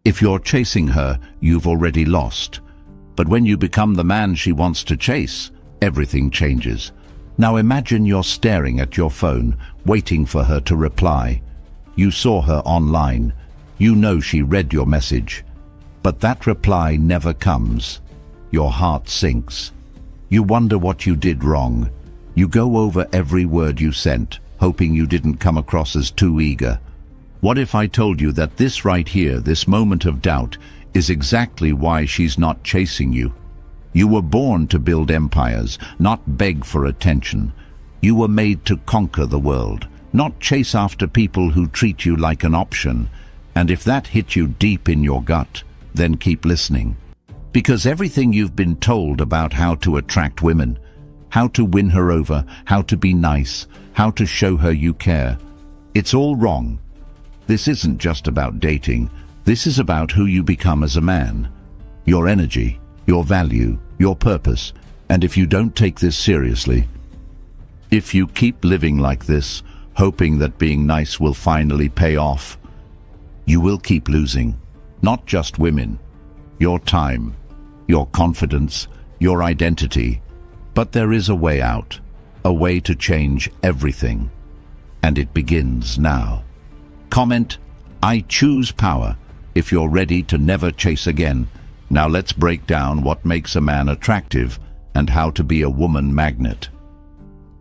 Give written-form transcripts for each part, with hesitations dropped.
If you're chasing her, you've already lost. But when you become the man she wants to chase, everything changes. Now imagine you're staring at your phone, waiting for her to reply. You saw her online. You know she read your message. But that reply never comes. Your heart sinks. You wonder what you did wrong. You go over every word you sent, hoping you didn't come across as too eager. What if I told you that this right here, this moment of doubt, is exactly why she's not chasing you? You were born to build empires, not beg for attention. You were made to conquer the world, not chase after people who treat you like an option. And if that hit you deep in your gut, then keep listening. Because everything you've been told about how to attract women, how to win her over, how to be nice, how to show her you care, it's all wrong. This isn't just about dating. This is about who you become as a man. Your energy, your value, your purpose. And if you don't take this seriously, if you keep living like this, hoping that being nice will finally pay off, you will keep losing. Not just women, your time, your confidence, your identity. But there is a way out, a way to change everything. And it begins now. Comment, "I choose power," if you're ready to never chase again. Now let's break down what makes a man attractive and how to be a woman magnet.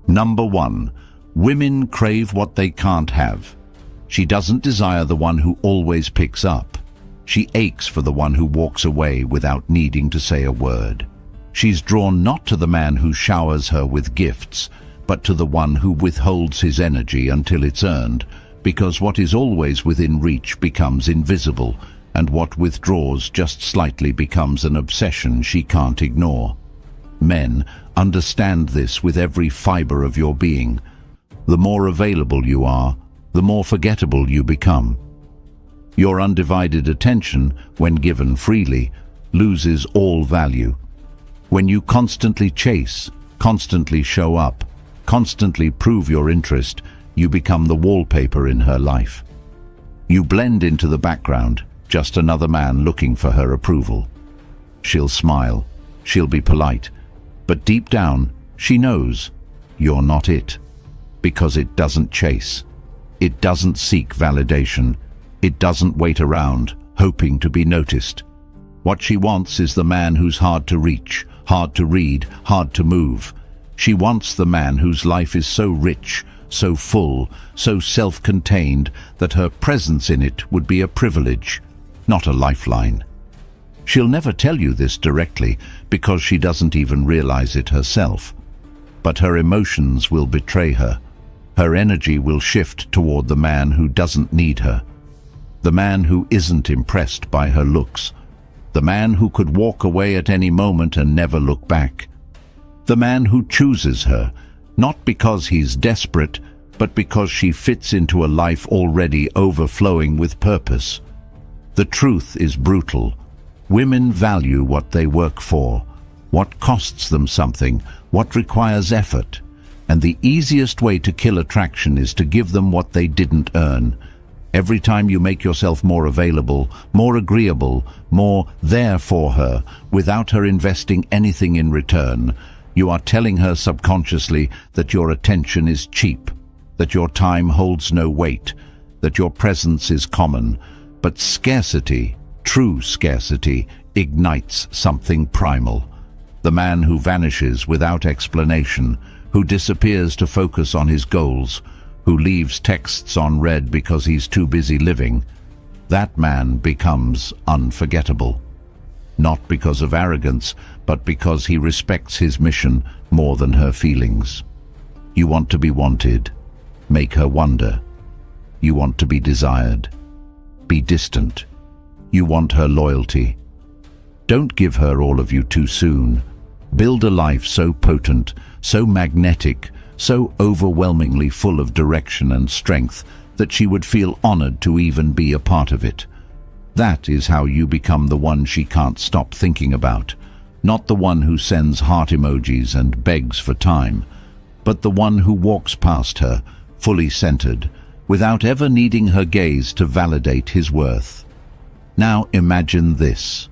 Number 1. Women crave what they can't have. She doesn't desire the one who always picks up. She aches for the one who walks away without needing to say a word. She's drawn not to the man who showers her with gifts, but to the one who withholds his energy until it's earned, because what is always within reach becomes invisible, and what withdraws just slightly becomes an obsession she can't ignore. Men, understand this with every fiber of your being. The more available you are, the more forgettable you become. Your undivided attention, when given freely, loses all value. When you constantly chase, constantly show up, constantly prove your interest, you become the wallpaper in her life. You blend into the background, just another man looking for her approval. She'll smile, she'll be polite, but deep down, she knows you're not it. Because it doesn't chase. It doesn't seek validation. It doesn't wait around, hoping to be noticed. What she wants is the man who's hard to reach, hard to read, hard to move. She wants the man whose life is so rich, so full, so self-contained that her presence in it would be a privilege, not a lifeline. She'll never tell you this directly because she doesn't even realize it herself. But her emotions will betray her. Her energy will shift toward the man who doesn't need her. The man who isn't impressed by her looks. The man who could walk away at any moment and never look back. The man who chooses her, not because he's desperate, but because she fits into a life already overflowing with purpose. The truth is brutal. Women value what they work for, what costs them something, what requires effort. And the easiest way to kill attraction is to give them what they didn't earn. Every time you make yourself more available, more agreeable, more there for her, without her investing anything in return, you are telling her subconsciously that your attention is cheap, that your time holds no weight, that your presence is common. But scarcity, true scarcity, ignites something primal. The man who vanishes without explanation, who disappears to focus on his goals, who leaves texts on read because he's too busy living, that man becomes unforgettable. Not because of arrogance, but because he respects his mission more than her feelings. You want to be wanted. Make her wonder. You want to be desired. Be distant. You want her loyalty. Don't give her all of you too soon. Build a life so potent, so magnetic, so overwhelmingly full of direction and strength that she would feel honored to even be a part of it. That is how you become the one she can't stop thinking about. Not the one who sends heart emojis and begs for time, but the one who walks past her, fully centered, without ever needing her gaze to validate his worth. Now imagine this.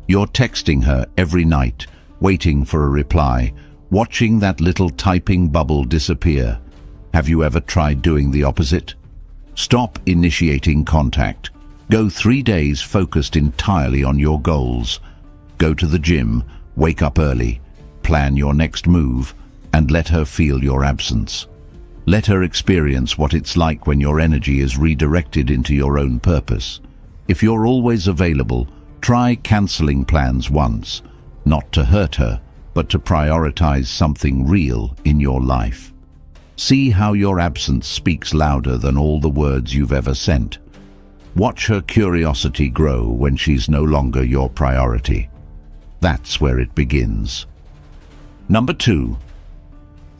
You're texting her every night, waiting for a reply, watching that little typing bubble disappear. Have you ever tried doing the opposite? Stop initiating contact. Go 3 days focused entirely on your goals. Go to the gym, wake up early, plan your next move, and let her feel your absence. Let her experience what it's like when your energy is redirected into your own purpose. If you're always available, try canceling plans once, not to hurt her, but to prioritize something real in your life. See how your absence speaks louder than all the words you've ever sent. Watch her curiosity grow when she's no longer your priority. That's where it begins. Number 2.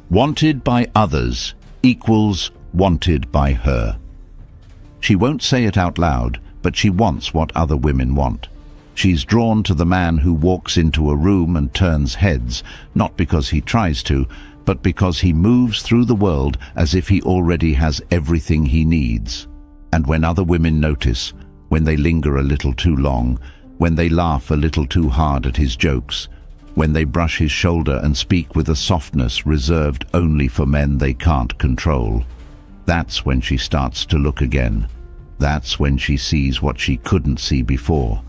Wanted by others equals wanted by her. She won't say it out loud, but she wants what other women want. She's drawn to the man who walks into a room and turns heads, not because he tries to, but because he moves through the world as if he already has everything he needs. And when other women notice, when they linger a little too long, when they laugh a little too hard at his jokes, when they brush his shoulder and speak with a softness reserved only for men they can't control, that's when she starts to look again. That's when she sees what she couldn't see before.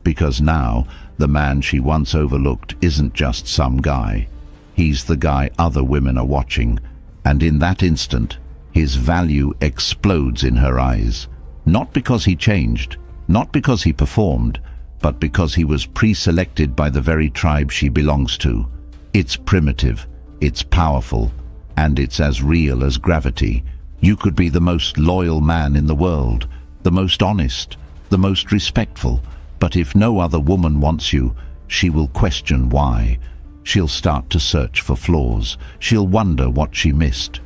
Because now, the man she once overlooked isn't just some guy. He's the guy other women are watching, and in that instant, his value explodes in her eyes. Not because he changed, not because he performed, but because he was pre-selected by the very tribe she belongs to. It's primitive, it's powerful, and it's as real as gravity. You could be the most loyal man in the world, the most honest, the most respectful, but if no other woman wants you, she will question why. She'll start to search for flaws. She'll wonder what she missed.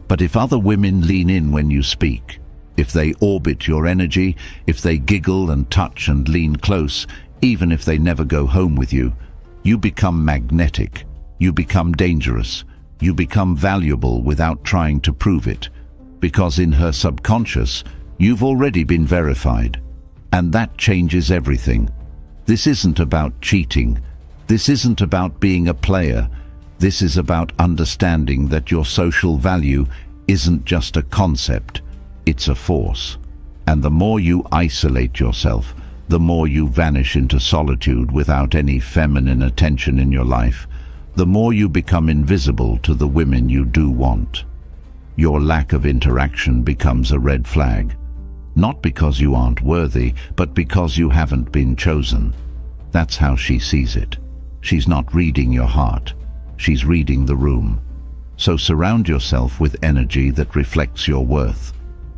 But if other women lean in when you speak, if they orbit your energy, if they giggle and touch and lean close, even if they never go home with you, you become magnetic, you become dangerous, you become valuable without trying to prove it. Because in her subconscious, you've already been verified. And that changes everything. This isn't about cheating. This isn't about being a player. This is about understanding that your social value isn't just a concept, it's a force. And the more you isolate yourself, the more you vanish into solitude without any feminine attention in your life, the more you become invisible to the women you do want. Your lack of interaction becomes a red flag. Not because you aren't worthy, but because you haven't been chosen. That's how she sees it. She's not reading your heart. She's reading the room. So surround yourself with energy that reflects your worth.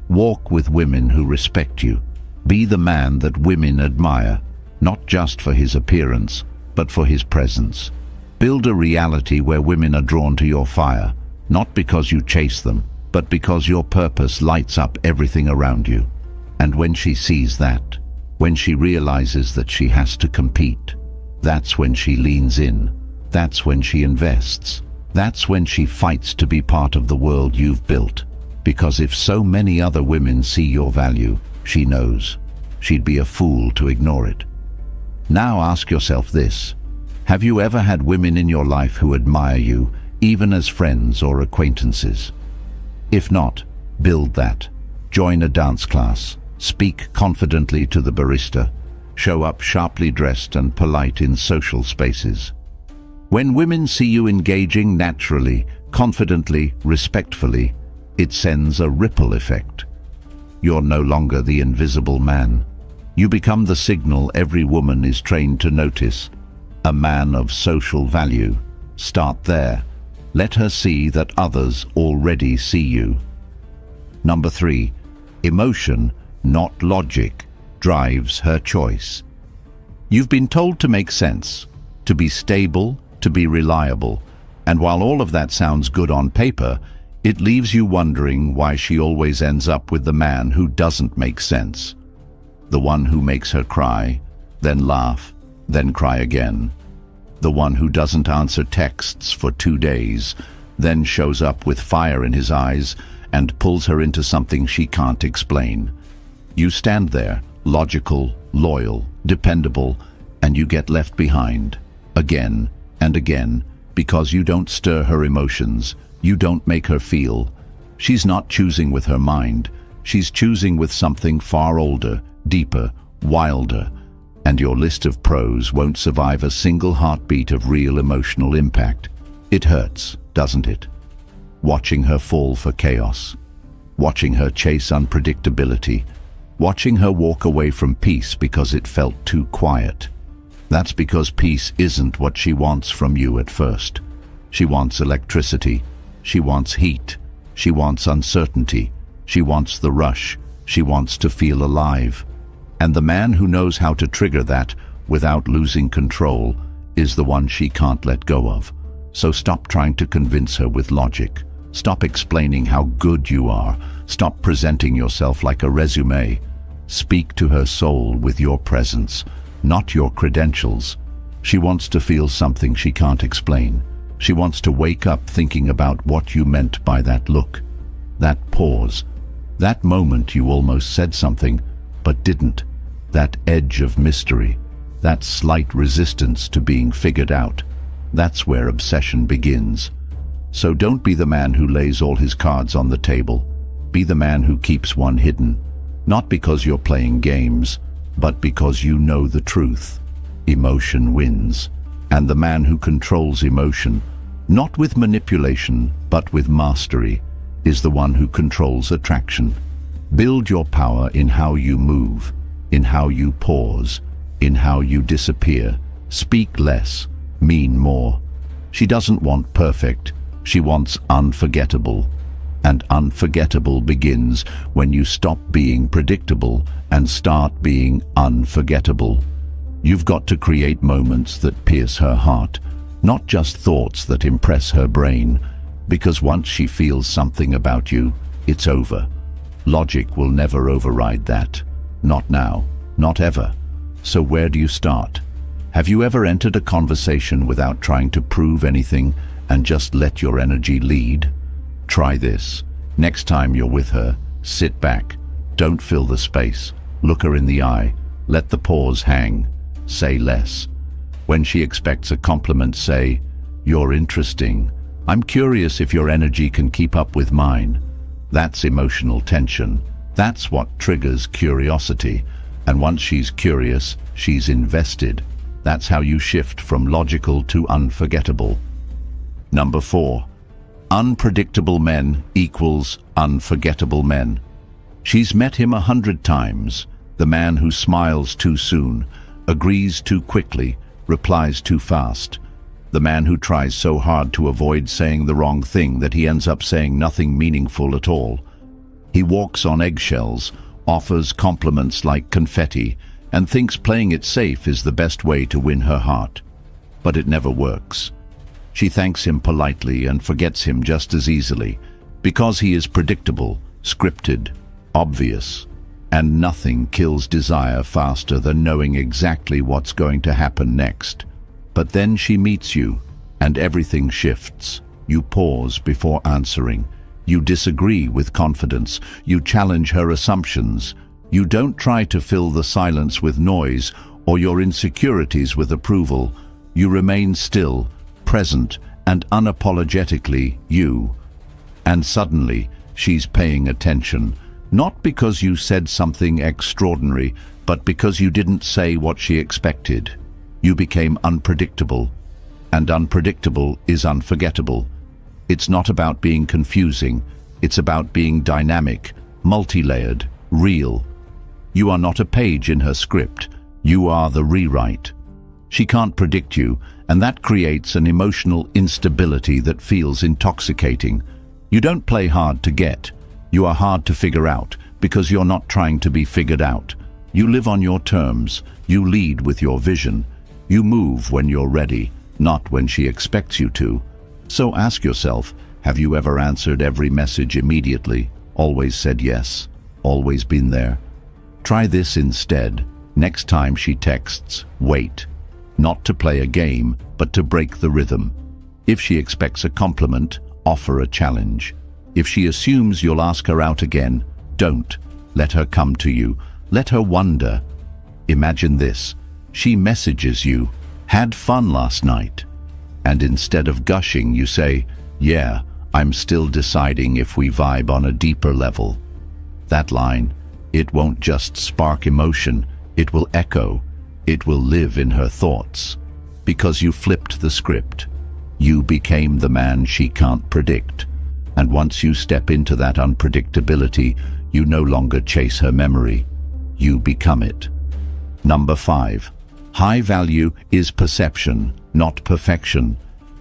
Walk with women who respect you. Be the man that women admire, not just for his appearance, but for his presence. Build a reality where women are drawn to your fire, not because you chase them, but because your purpose lights up everything around you. And when she sees that, when she realizes that she has to compete, that's when she leans in. That's when she invests. That's when she fights to be part of the world you've built. Because if so many other women see your value, she knows. She'd be a fool to ignore it. Now ask yourself this. Have you ever had women in your life who admire you, even as friends or acquaintances? If not, build that. Join a dance class. Speak confidently to the barista. Show up sharply dressed and polite in social spaces. When women see you engaging naturally, confidently, respectfully, it sends a ripple effect. You're no longer the invisible man. You become the signal every woman is trained to notice. A man of social value. Start there. Let her see that others already see you. Number 3. Emotion, not logic, drives her choice. You've been told to make sense, to be stable, to be reliable, and while all of that sounds good on paper, it leaves you wondering why she always ends up with the man who doesn't make sense. The one who makes her cry, then laugh, then cry again. The one who doesn't answer texts for 2 days, then shows up with fire in his eyes and pulls her into something she can't explain. You stand there, logical, loyal, dependable, and you get left behind again and again because you don't stir her emotions, you don't make her feel. She's not choosing with her mind, she's choosing with something far older, deeper, wilder, and your list of pros won't survive a single heartbeat of real emotional impact. It hurts, doesn't it? Watching her fall for chaos, watching her chase unpredictability, watching her walk away from peace because it felt too quiet. That's because peace isn't what she wants from you at first. She wants electricity, she wants heat, she wants uncertainty, she wants the rush, she wants to feel alive. And the man who knows how to trigger that without losing control is the one she can't let go of. So stop trying to convince her with logic. Stop explaining how good you are. Stop presenting yourself like a resume. Speak to her soul with your presence, not your credentials. She wants to feel something she can't explain. She wants to wake up thinking about what you meant by that look, that pause, that moment you almost said something but didn't, that edge of mystery, that slight resistance to being figured out. That's where obsession begins. So don't be the man who lays all his cards on the table. Be the man who keeps one hidden, not because you're playing games, but because you know the truth. Emotion wins, and the man who controls emotion, not with manipulation, but with mastery, is the one who controls attraction. Build your power in how you move, in how you pause, in how you disappear. Speak less, mean more. She doesn't want perfect, she wants unforgettable. And unforgettable begins when you stop being predictable and start being unforgettable. You've got to create moments that pierce her heart, not just thoughts that impress her brain, because once she feels something about you, it's over. Logic will never override that. Not now, not ever. So where do you start? Have you ever entered a conversation without trying to prove anything and just let your energy lead? Try this. Next time you're with her, sit back. Don't fill the space. Look her in the eye. Let the pause hang. Say less. When she expects a compliment, say, "You're interesting. I'm curious if your energy can keep up with mine." That's emotional tension. That's what triggers curiosity. And once she's curious, she's invested. That's how you shift from logical to unforgettable. Number 4. Unpredictable men equals unforgettable men. She's met him 100 times. The man who smiles too soon, agrees too quickly, replies too fast. The man who tries so hard to avoid saying the wrong thing that he ends up saying nothing meaningful at all. He walks on eggshells, offers compliments like confetti, and thinks playing it safe is the best way to win her heart. But it never works. She thanks him politely and forgets him just as easily, because he is predictable, scripted, obvious. And nothing kills desire faster than knowing exactly what's going to happen next. But then she meets you, and everything shifts. You pause before answering. You disagree with confidence. You challenge her assumptions. You don't try to fill the silence with noise or your insecurities with approval. You remain still, present, and unapologetically you. And suddenly, she's paying attention. Not because you said something extraordinary, but because you didn't say what she expected. You became unpredictable, and unpredictable is unforgettable. It's not about being confusing, it's about being dynamic, multi-layered, real. You are not a page in her script, you are the rewrite. She can't predict you, and that creates an emotional instability that feels intoxicating. You don't play hard to get. You are hard to figure out because you're not trying to be figured out. You live on your terms. You lead with your vision. You move when you're ready, not when she expects you to. So ask yourself, have you ever answered every message immediately? Always said yes? Always been there? Try this instead. Next time she texts, wait. Not to play a game, but to break the rhythm. If she expects a compliment, offer a challenge. If she assumes you'll ask her out again, don't. Let her come to you. Let her wonder. Imagine this. She messages you, "Had fun last night." And instead of gushing, you say, "Yeah, I'm still deciding if we vibe on a deeper level." That line, it won't just spark emotion, it will echo, it will live in her thoughts. Because you flipped the script. You became the man she can't predict. And once you step into that unpredictability, you no longer chase her memory. You become it. Number 5. High value is perception, not perfection.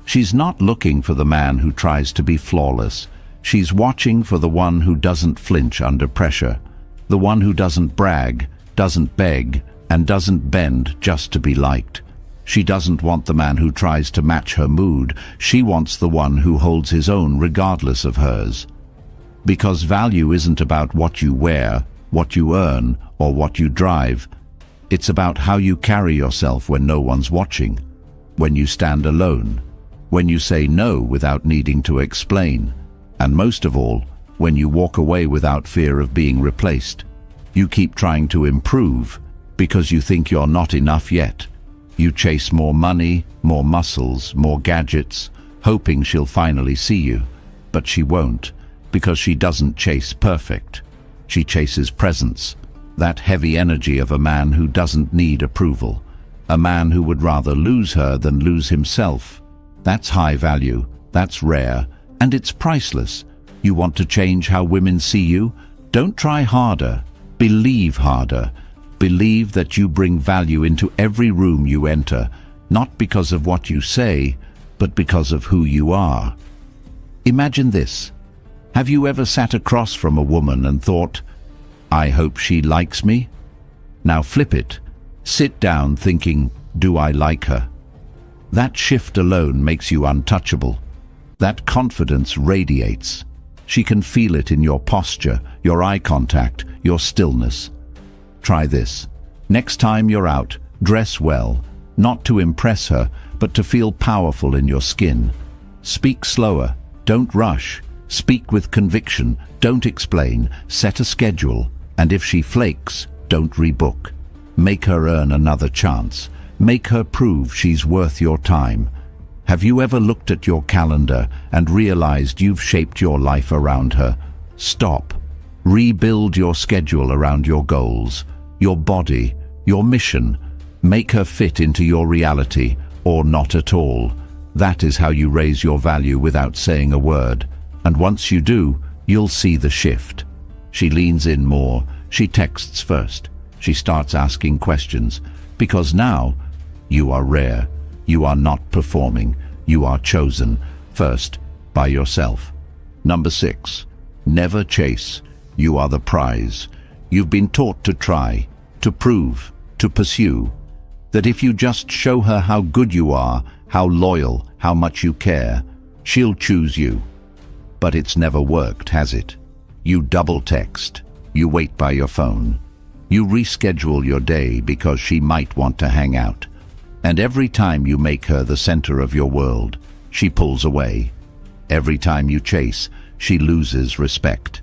She's not looking for the man who tries to be flawless. She's watching for the one who doesn't flinch under pressure, the one who doesn't brag, doesn't beg, and doesn't bend just to be liked. She doesn't want the man who tries to match her mood. She wants the one who holds his own regardless of hers. Because value isn't about what you wear, what you earn, or what you drive. It's about how you carry yourself when no one's watching, when you stand alone, when you say no without needing to explain, and most of all, when you walk away without fear of being replaced. You keep trying to improve because you think you're not enough yet. You chase more money, more muscles, more gadgets, hoping she'll finally see you. But she won't, because she doesn't chase perfect. She chases presence, that heavy energy of a man who doesn't need approval, a man who would rather lose her than lose himself. That's high value, that's rare, and it's priceless. You want to change how women see you? Don't try harder, believe harder. Believe that you bring value into every room you enter, not because of what you say, but because of who you are. Imagine this. Have you ever sat across from a woman and thought, "I hope she likes me"? Now flip it. Sit down thinking, "Do I like her?" That shift alone makes you untouchable. That confidence radiates. She can feel it in your posture, your eye contact, your stillness. Try this. Next time you're out, dress well, not to impress her, but to feel powerful in your skin. Speak slower, don't rush. Speak with conviction, don't explain. Set a schedule, and if she flakes, don't rebook. Make her earn another chance. Make her prove she's worth your time. Have you ever looked at your calendar and realized you've shaped your life around her? Stop. Rebuild your schedule around your goals, your body, your mission. Make her fit into your reality, or not at all. That is how you raise your value without saying a word. And once you do, you'll see the shift. She leans in more, she texts first, she starts asking questions, because now you are rare, you are not performing, you are chosen, first by yourself. Number 6, never chase. You are the prize. You've been taught to try, to prove, to pursue. That if you just show her how good you are, how loyal, how much you care, she'll choose you. But it's never worked, has it? You double text, you wait by your phone, you reschedule your day because she might want to hang out. And every time you make her the center of your world, she pulls away. Every time you chase, she loses respect.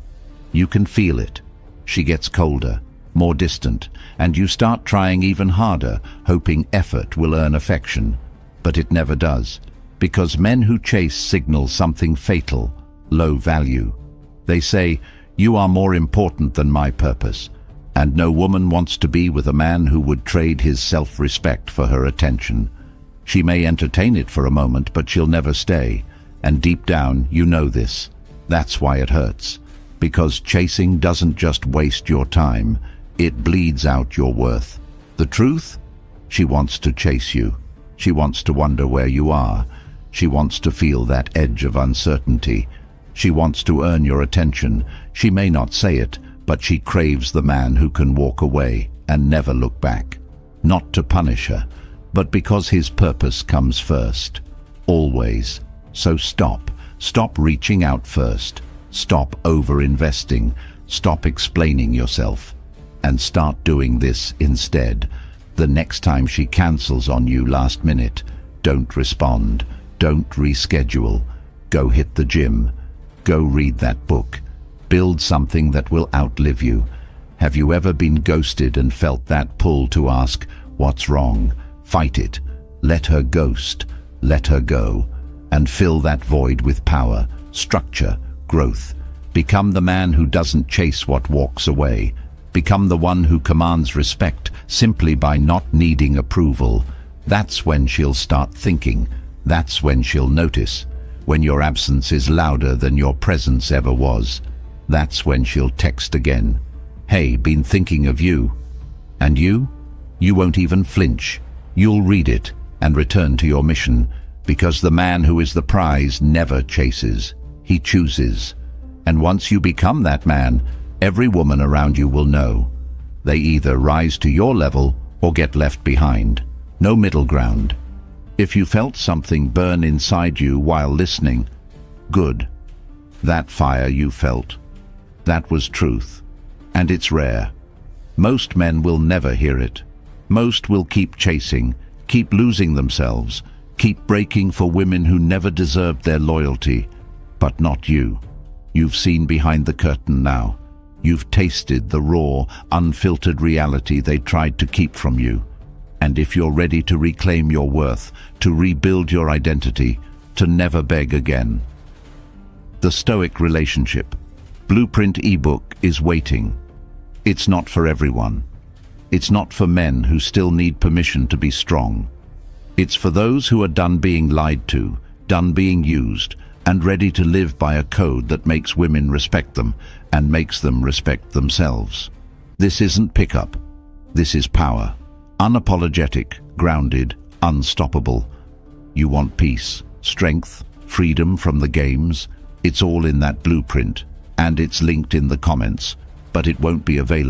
You can feel it. She gets colder, more distant, and you start trying even harder, hoping effort will earn affection. But it never does, because men who chase signal something fatal, low value. They say, "You are more important than my purpose," and no woman wants to be with a man who would trade his self-respect for her attention. She may entertain it for a moment, but she'll never stay, and deep down you know this. That's why it hurts. Because chasing doesn't just waste your time, it bleeds out your worth. The truth? She wants to chase you. She wants to wonder where you are. She wants to feel that edge of uncertainty. She wants to earn your attention. She may not say it, but she craves the man who can walk away and never look back. Not to punish her, but because his purpose comes first. Always. So stop. Stop reaching out first. Stop over-investing, stop explaining yourself, and start doing this instead. The next time she cancels on you last minute, don't respond, don't reschedule. Go hit the gym, go read that book, build something that will outlive you. Have you ever been ghosted and felt that pull to ask, what's wrong? Fight it. Let her ghost. Let her go. And fill that void with power, structure, growth. Become the man who doesn't chase what walks away. Become the one who commands respect simply by not needing approval. That's when she'll start thinking. That's when she'll notice. When your absence is louder than your presence ever was. That's when she'll text again. Hey, been thinking of you. And you? You won't even flinch. You'll read it and return to your mission, because the man who is the prize never chases. He chooses. And once you become that man, every woman around you will know. They either rise to your level or get left behind. No middle ground. If you felt something burn inside you while listening, good. That fire you felt, that was truth. And it's rare. Most men will never hear it. Most will keep chasing, keep losing themselves, keep breaking for women who never deserved their loyalty. But not you. You've seen behind the curtain now. You've tasted the raw, unfiltered reality they tried to keep from you. And if you're ready to reclaim your worth, to rebuild your identity, to never beg again. The Stoic Relationship Blueprint ebook is waiting. It's not for everyone. It's not for men who still need permission to be strong. It's for those who are done being lied to, done being used, and ready to live by a code that makes women respect them and makes them respect themselves. This isn't pickup. This is power. Unapologetic, grounded, unstoppable. You want peace, strength, freedom from the games? It's all in that blueprint, and it's linked in the comments, but it won't be available